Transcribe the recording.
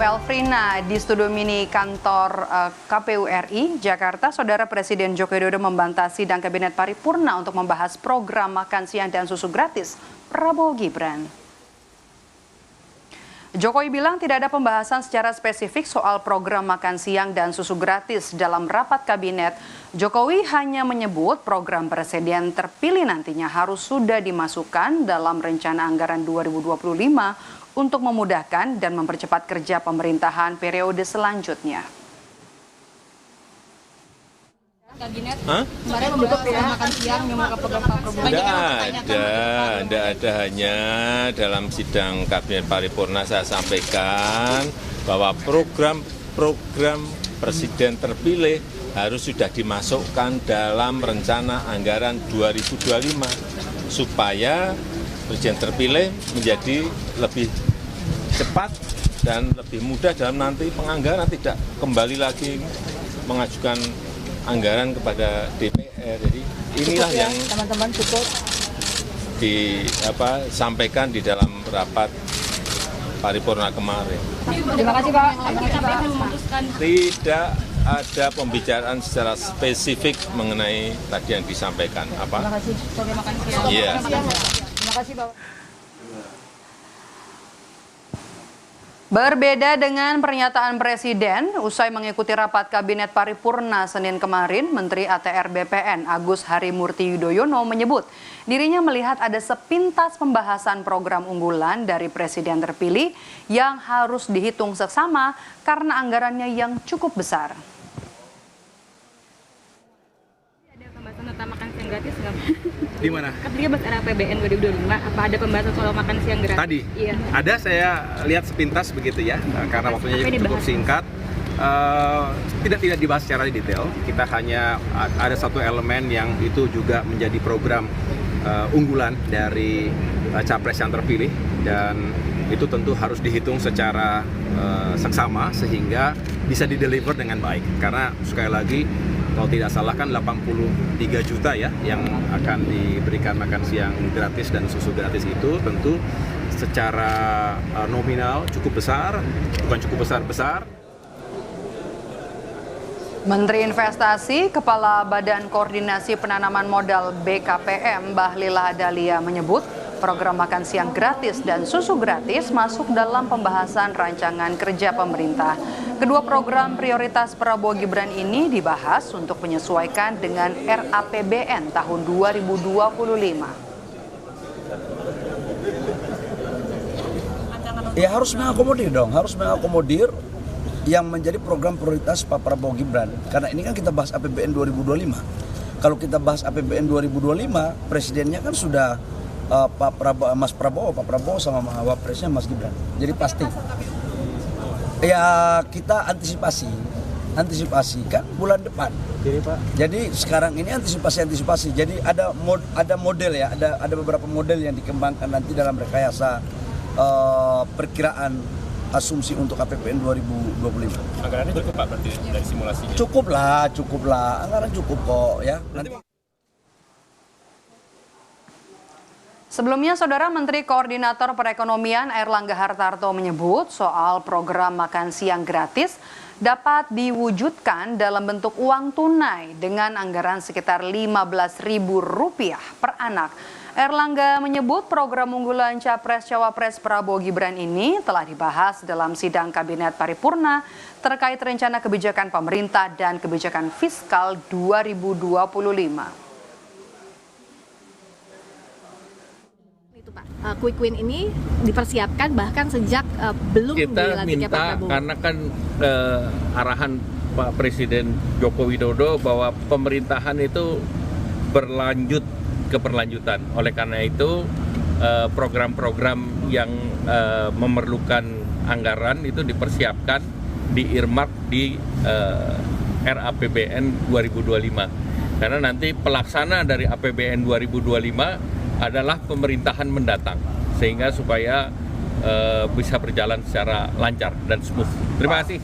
Pelfrina di studio mini kantor KPU RI Jakarta, Saudara Presiden Joko Widodo membantah sidang Kabinet Paripurna untuk membahas program makan siang dan susu gratis Prabowo Gibran. Jokowi bilang tidak ada pembahasan secara spesifik soal program makan siang dan susu gratis dalam rapat kabinet. Jokowi hanya menyebut program presiden terpilih nantinya harus sudah dimasukkan dalam rencana anggaran 2025 untuk memudahkan dan mempercepat kerja pemerintahan periode selanjutnya. Kabinet kemarin membentuk program makan siang yang mengangkat program Pak Prabowo. Tidak ada, hanya dalam sidang Kabinet Paripurna saya sampaikan bahwa program Presiden terpilih harus sudah dimasukkan dalam rencana anggaran 2025 supaya Presiden terpilih menjadi lebih cepat dan lebih mudah dalam nanti penganggaran, tidak kembali lagi mengajukan anggaran kepada DPR. Jadi inilah yang teman-teman cukup disampaikan di dalam rapat paripurna kemarin. Terima kasih Pak. Tidak ada pembicaraan secara spesifik mengenai tadi yang disampaikan. Apa? Terima kasih. Program makan siang. Iya. Terima kasih Pak. Berbeda dengan pernyataan Presiden, usai mengikuti rapat Kabinet Paripurna Senin kemarin, Menteri ATR BPN Agus Harimurti Yudhoyono menyebut dirinya melihat ada sepintas pembahasan program unggulan dari Presiden terpilih yang harus dihitung seksama karena anggarannya yang cukup besar. Ada pembahasan tentang makan siang gratis nggak? Di mana? Ketika bahas RAPBN 2025, apa ada pembahasan soal makan siang gratis? Tadi? Iya. Ada, saya lihat sepintas begitu ya, karena waktunya cukup singkat. Tidak dibahas secara detail, kita hanya ada satu elemen yang itu juga menjadi program unggulan dari capres yang terpilih, dan itu tentu harus dihitung secara seksama sehingga bisa dideliver dengan baik. Karena sekali lagi, kalau tidak salah kan 83 juta ya yang akan diberikan makan siang gratis dan susu gratis, itu tentu secara nominal cukup besar, bukan cukup besar-besar. Menteri Investasi, Kepala Badan Koordinasi Penanaman Modal BKPM Bahlil Lahadalia menyebut program makan siang gratis dan susu gratis masuk dalam pembahasan rancangan kerja pemerintah. Kedua program prioritas Prabowo Gibran ini dibahas untuk menyesuaikan dengan RAPBN tahun 2025. Ya harus mengakomodir dong, harus mengakomodir yang menjadi program prioritas Pak Prabowo Gibran. Karena ini kan kita bahas APBN 2025. Kalau kita bahas APBN 2025, presidennya kan sudah Pak Prabowo sama Wapresnya Mas Gibran. Jadi pasti. Ya kita antisipasi kan bulan depan. Jadi sekarang ini antisipasi. Jadi ada model ya, ada beberapa model yang dikembangkan nanti dalam rekayasa perkiraan asumsi untuk APBN 2025. Anggarannya cukup Pak berarti dari simulasinya? Cukup lah, anggaran cukup kok ya. Nanti. Sebelumnya, Saudara Menteri Koordinator Perekonomian Airlangga Hartarto menyebut soal program makan siang gratis dapat diwujudkan dalam bentuk uang tunai dengan anggaran sekitar Rp15.000 per anak. Airlangga menyebut program unggulan Capres-Cawapres Prabowo Gibran ini telah dibahas dalam sidang Kabinet Paripurna terkait rencana kebijakan pemerintah dan kebijakan fiskal 2025. Quick win ini dipersiapkan bahkan sejak belum dilantiknya Pak Prabowo. Karena kan arahan Pak Presiden Joko Widodo bahwa pemerintahan itu keberlanjutan. Oleh karena itu program-program yang memerlukan anggaran itu dipersiapkan, di-earmark di RAPBN 2025. Karena nanti pelaksana dari APBN 2025 adalah pemerintahan mendatang, sehingga supaya bisa berjalan secara lancar dan smooth. Terima kasih.